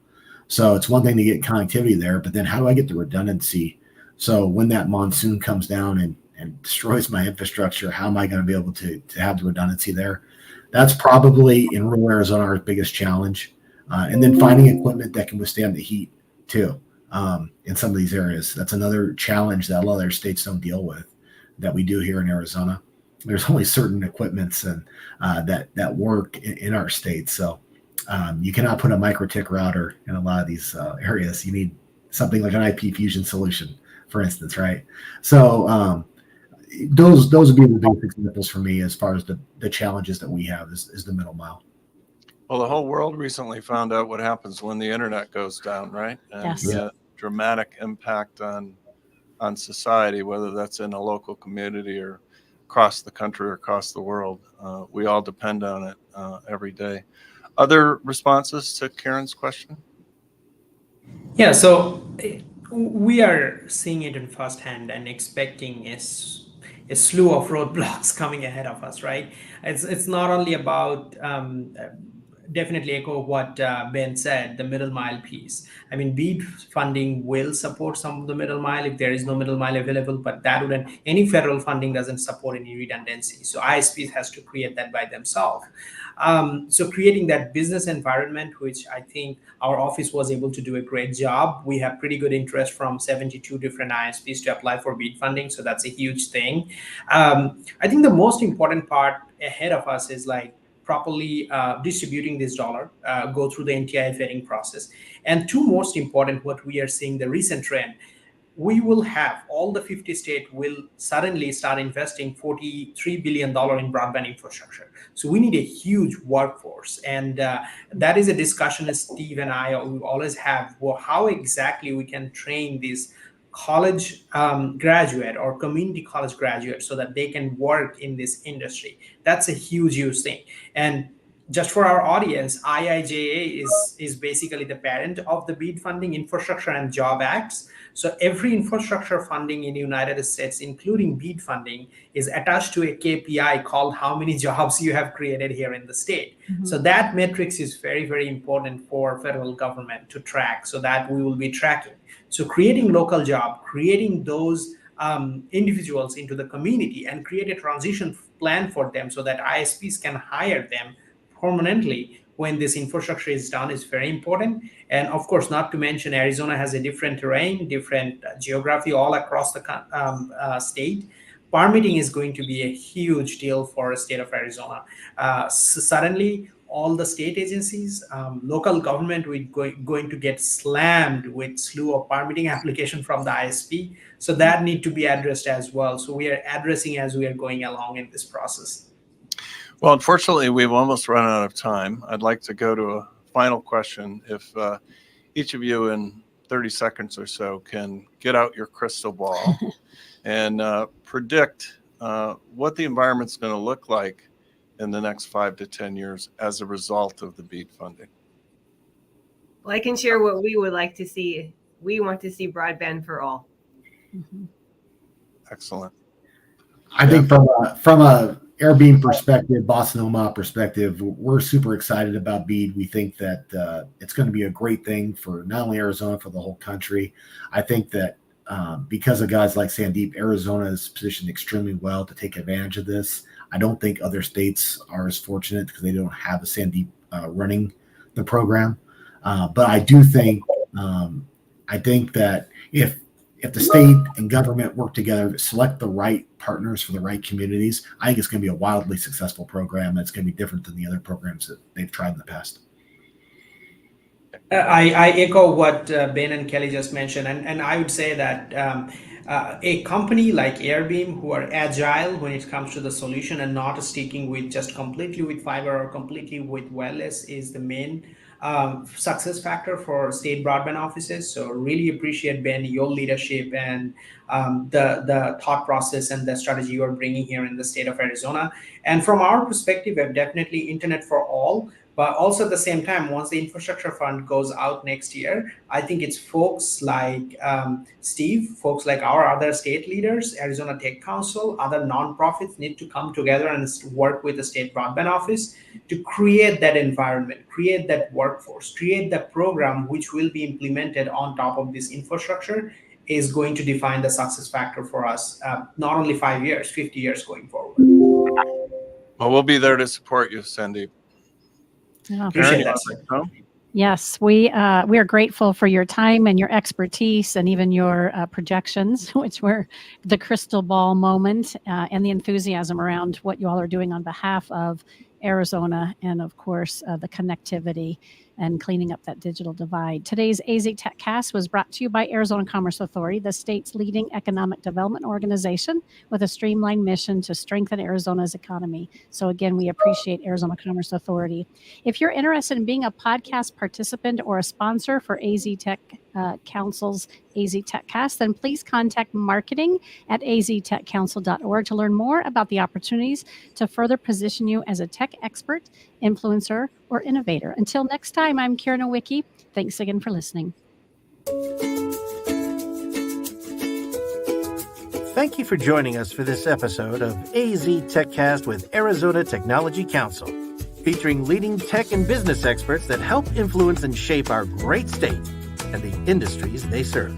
So it's one thing to get connectivity there, but then how do I get the redundancy? So when that monsoon comes down and destroys my infrastructure, how am I going to be able to have the redundancy there? That's probably in rural Arizona our biggest challenge. And then finding equipment that can withstand the heat too in some of these areas. That's another challenge that a lot of other states don't deal with that we do here in Arizona. There's only certain equipments and that work in our state. So you cannot put a microtick router in a lot of these areas. You need something like an IP fusion solution, for instance, right? So those would be the basic examples for me as far as the challenges that we have is the middle mile. Well, the whole world recently found out what happens when the internet goes down, right? And Yes. the dramatic impact on society, whether that's in a local community or across the country or across the world. We all depend on it every day. Other responses to Karen's question? Yeah, so we are seeing it in firsthand and expecting a slew of roadblocks coming ahead of us, right? It's not only about definitely echo what Ben said, the middle mile piece. I mean, BEAD funding will support some of the middle mile if there is no middle mile available, but that wouldn't, any federal funding doesn't support any redundancy. So ISPs has to create that by themselves. So creating that business environment, which I think our office was able to do a great job. We have pretty good interest from 72 different ISPs to apply for BEAD funding. So that's a huge thing. I think the most important part ahead of us is like properly distributing this dollar, go through the NTIA vetting process. And two most important, what we are seeing, the recent trend, we will have all the 50 states will suddenly start investing $43 billion in broadband infrastructure. So we need a huge workforce. And that is a discussion as Steve and I we always have, well, how exactly we can train these college graduate or community college graduate so that they can work in this industry. That's a huge thing. And just for our audience, IIJA is basically the parent of the BEAD funding, Infrastructure and Job Acts. So every infrastructure funding in the United States, including BEAD funding, is attached to a KPI called how many jobs you have created here in the state. Mm-hmm. So that metrics is very important for federal government to track, so that we will be tracking. So creating local job, creating those individuals into the community and create a transition plan for them so that ISPs can hire them permanently when this infrastructure is done is very important. And of course, not to mention Arizona has a different terrain, different geography all across the state. Permitting is going to be a huge deal for the state of Arizona. So suddenly, all the state agencies, local government, we're going to get slammed with slew of permitting application from the ISP. So that need to be addressed as well. So we are addressing as we are going along in this process. Well, unfortunately, we've almost run out of time. I'd like to go to a final question. If each of you in 30 seconds or so can get out your crystal ball and predict what the environment's going to look like in the next 5 to 10 years as a result of the BEAD funding. Well, I can share what we would like to see. We want to see broadband for all. Mm-hmm. Excellent. I think from a AirBeam perspective, Boston Omaha perspective, we're super excited about BEAD. We think that it's going to be a great thing for not only Arizona, for the whole country. I think that because of guys like Sandeep, Arizona is positioned extremely well to take advantage of this. I don't think other states are as fortunate because they don't have a Sandeep running the program. But I do think that if the state and government work together to select the right partners for the right communities, I think it's going to be a wildly successful program that's going to be different than the other programs that they've tried in the past. I echo what Ben and Kelly just mentioned, and I would say that a company like AirBeam, who are agile when it comes to the solution and not sticking with just completely with fiber or completely with wireless, is the main success factor for state broadband offices. So really appreciate, Ben, your leadership and the thought process and the strategy you are bringing here in the state of Arizona. And from our perspective, we have definitely internet for all. But also at the same time, once the infrastructure fund goes out next year, I think it's folks like Steve, folks like our other state leaders, Arizona Tech Council, other nonprofits need to come together and work with the state broadband office to create that environment, create that workforce, create that program which will be implemented on top of this infrastructure is going to define the success factor for us, not only 5 years, 50 years going forward. Well, we'll be there to support you, Sandeep. Yeah. Appreciate that, Karen, you want to say Yes, we are grateful for your time and your expertise and even your projections, which were the crystal ball moment and the enthusiasm around what you all are doing on behalf of Arizona and, of course, the connectivity and cleaning up that digital divide. Today's AZ TechCast was brought to you by Arizona Commerce Authority, the state's leading economic development organization with a streamlined mission to strengthen Arizona's economy. So again, we appreciate Arizona Commerce Authority. If you're interested in being a podcast participant or a sponsor for AZ Tech Council's AZ TechCast, then please contact marketing at aztechcouncil.org to learn more about the opportunities to further position you as a tech expert, influencer, or innovator. Until next time, I'm Karen Nowicki. Thanks again for listening. Thank you for joining us for this episode of AZ TechCast with Arizona Technology Council, featuring leading tech and business experts that help influence and shape our great state and the industries they serve.